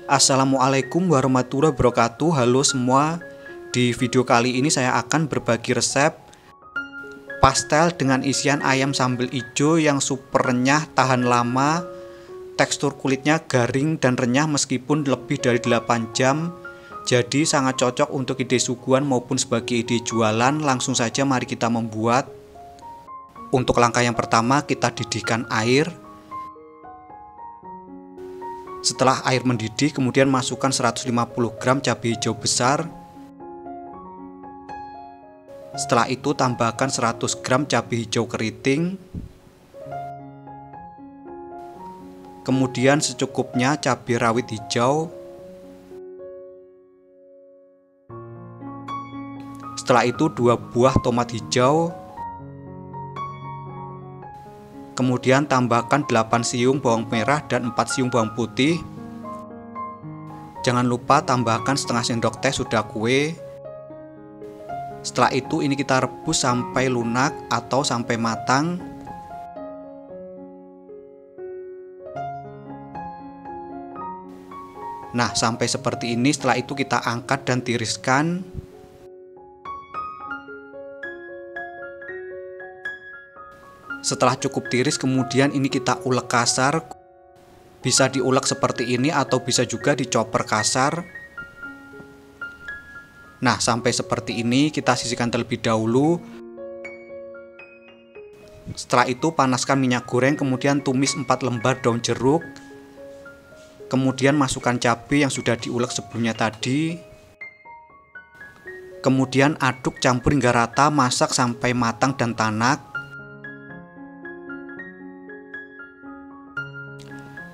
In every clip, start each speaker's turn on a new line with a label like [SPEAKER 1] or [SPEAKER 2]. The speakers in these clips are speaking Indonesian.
[SPEAKER 1] Assalamualaikum warahmatullahi wabarakatuh. Halo semua. Di video kali ini saya akan berbagi resep pastel dengan isian ayam sambal ijo yang super renyah, tahan lama, tekstur kulitnya garing dan renyah meskipun lebih dari 8 jam. Jadi sangat cocok untuk ide suguhan maupun sebagai ide jualan. Langsung saja mari kita membuat. Untuk langkah yang pertama, kita didihkan air. Setelah air mendidih, kemudian masukkan 150 gram cabai hijau besar. Setelah itu tambahkan 100 gram cabai hijau keriting. Kemudian secukupnya cabai rawit hijau. Setelah itu 2 buah tomat hijau. Kemudian tambahkan 8 siung bawang merah dan 4 siung bawang putih. Jangan lupa tambahkan setengah sendok teh soda kue. Setelah itu ini kita rebus sampai lunak atau sampai matang. Nah, sampai seperti ini. Setelah itu kita angkat dan tiriskan. Setelah cukup tiris, kemudian ini kita ulek kasar. Bisa diulek seperti ini atau bisa juga dicoper kasar. Nah, sampai seperti ini kita sisihkan terlebih dahulu. Setelah itu panaskan minyak goreng, kemudian tumis 4 lembar daun jeruk. Kemudian masukkan cabai yang sudah diulek sebelumnya tadi. Kemudian aduk campur hingga rata, masak sampai matang dan tanak.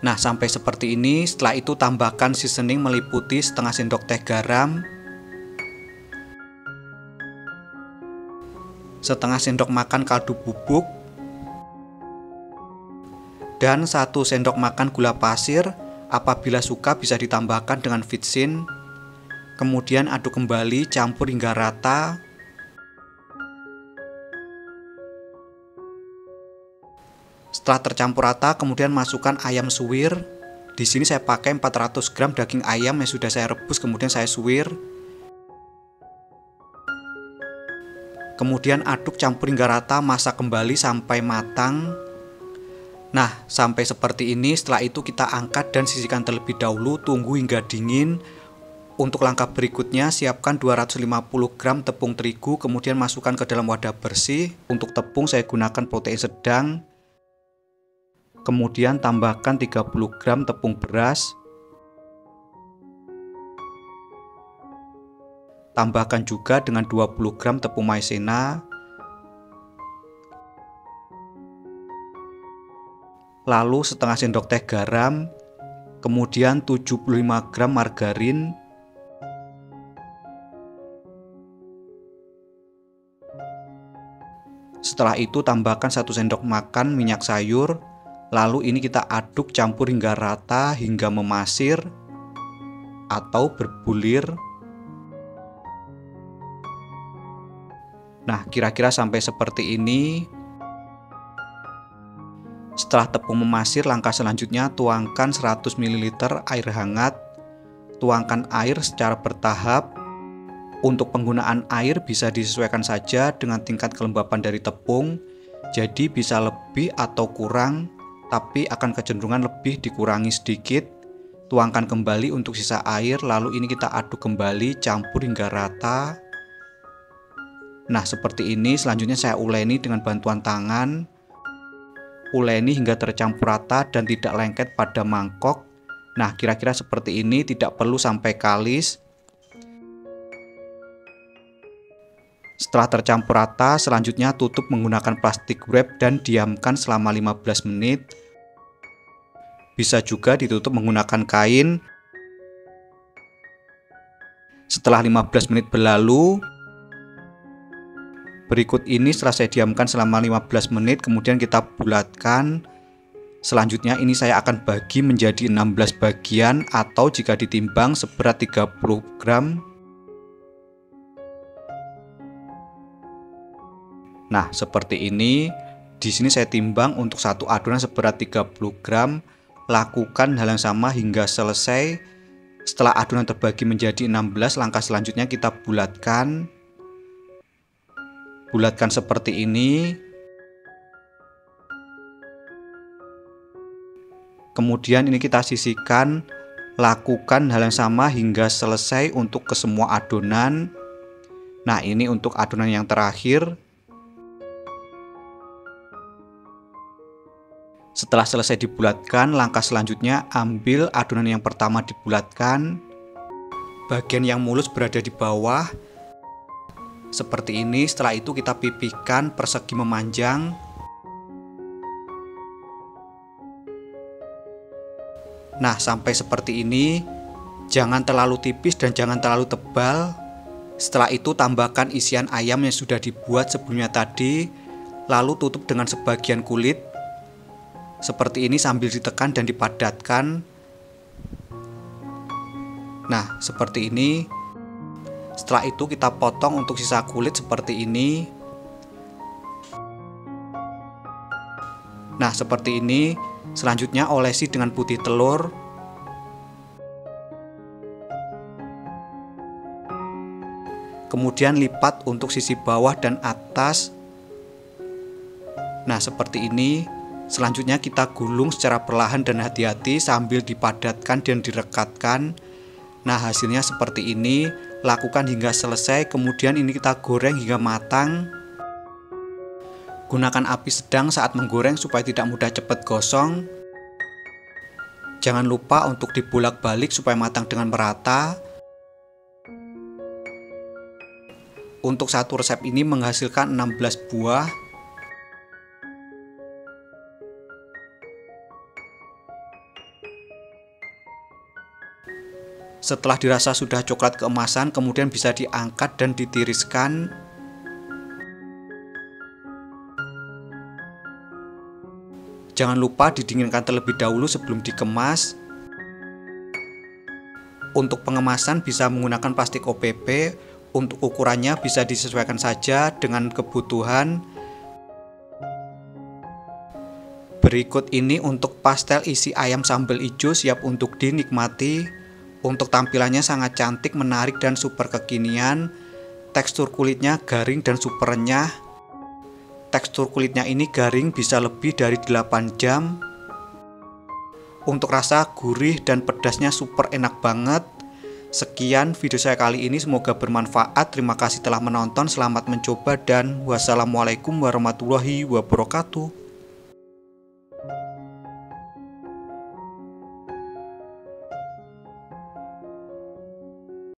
[SPEAKER 1] Nah, sampai seperti ini. Setelah itu tambahkan seasoning meliputi setengah sendok teh garam, setengah sendok makan kaldu bubuk, dan 1 sendok makan gula pasir. Apabila suka bisa ditambahkan dengan vitsin. Kemudian aduk kembali, campur hingga rata. Setelah tercampur rata, kemudian masukkan ayam suwir. Di sini saya pakai 400 gram daging ayam yang sudah saya rebus, kemudian saya suwir. Kemudian aduk campur hingga rata, masak kembali sampai matang. Nah, sampai seperti ini. Setelah itu kita angkat dan sisihkan terlebih dahulu, tunggu hingga dingin. Untuk langkah berikutnya, siapkan 250 gram tepung terigu, kemudian masukkan ke dalam wadah bersih. Untuk tepung saya gunakan protein sedang. Kemudian tambahkan 30 gram tepung beras. Tambahkan juga dengan 20 gram tepung maizena. Lalu setengah sendok teh garam. Kemudian 75 gram margarin. Setelah itu tambahkan 1 sendok makan minyak sayur. Lalu ini kita aduk campur hingga rata hingga memasir atau berbulir. Nah, kira-kira sampai seperti ini. Setelah tepung memasir, langkah selanjutnya tuangkan 100 ml air hangat. Tuangkan air secara bertahap. Untuk penggunaan air bisa disesuaikan saja dengan tingkat kelembapan dari tepung. Jadi bisa lebih atau kurang, tapi akan kecenderungan lebih dikurangi sedikit. Tuangkan kembali untuk sisa air, lalu ini kita aduk kembali, campur hingga rata. Nah, seperti ini. Selanjutnya saya uleni dengan bantuan tangan. Uleni hingga tercampur rata dan tidak lengket pada mangkok. Nah, kira-kira seperti ini, tidak perlu sampai kalis. Setelah tercampur rata, selanjutnya tutup menggunakan plastik wrap dan diamkan selama 15 menit. Bisa juga ditutup menggunakan kain. Setelah 15 menit berlalu, berikut ini setelah saya diamkan selama 15 menit, kemudian kita bulatkan. Selanjutnya ini saya akan bagi menjadi 16 bagian atau jika ditimbang seberat 30 gram. Nah, seperti ini. Di sini saya timbang untuk satu adonan seberat 30 gram. Lakukan hal yang sama hingga selesai. Setelah adonan terbagi menjadi 16, langkah selanjutnya kita bulatkan. Bulatkan seperti ini. Kemudian ini kita sisihkan. Lakukan hal yang sama hingga selesai untuk ke semua adonan. Nah, ini untuk adonan yang terakhir. Setelah selesai dibulatkan, langkah selanjutnya ambil adonan yang pertama dibulatkan. Bagian yang mulus berada di bawah. Seperti ini. Setelah itu kita pipihkan persegi memanjang. Nah, sampai seperti ini. Jangan terlalu tipis dan jangan terlalu tebal. Setelah itu tambahkan isian ayam yang sudah dibuat sebelumnya tadi. Lalu tutup dengan sebagian kulit. Seperti ini sambil ditekan dan dipadatkan. Nah, seperti ini. Setelah itu kita potong untuk sisa kulit seperti ini. Nah, seperti ini. Selanjutnya olesi dengan putih telur. Kemudian lipat untuk sisi bawah dan atas. Nah, seperti ini. Selanjutnya kita gulung secara perlahan dan hati-hati sambil dipadatkan dan direkatkan. Nah, hasilnya seperti ini. Lakukan hingga selesai. Kemudian ini kita goreng hingga matang. Gunakan api sedang saat menggoreng supaya tidak mudah cepat gosong. Jangan lupa untuk dibolak-balik supaya matang dengan merata. Untuk satu resep ini menghasilkan 16 buah. Setelah dirasa sudah coklat keemasan, kemudian bisa diangkat dan ditiriskan. Jangan lupa didinginkan terlebih dahulu sebelum dikemas. Untuk pengemasan bisa menggunakan plastik OPP. Untuk ukurannya bisa disesuaikan saja dengan kebutuhan. Berikut ini untuk pastel isi ayam sambal hijau siap untuk dinikmati. Untuk tampilannya sangat cantik, menarik, dan super kekinian. Tekstur kulitnya garing dan super renyah. Tekstur kulitnya ini garing bisa lebih dari 8 jam. Untuk rasa gurih dan pedasnya super enak banget. Sekian video saya kali ini, semoga bermanfaat. Terima kasih telah menonton, selamat mencoba, dan wassalamualaikum warahmatullahi wabarakatuh.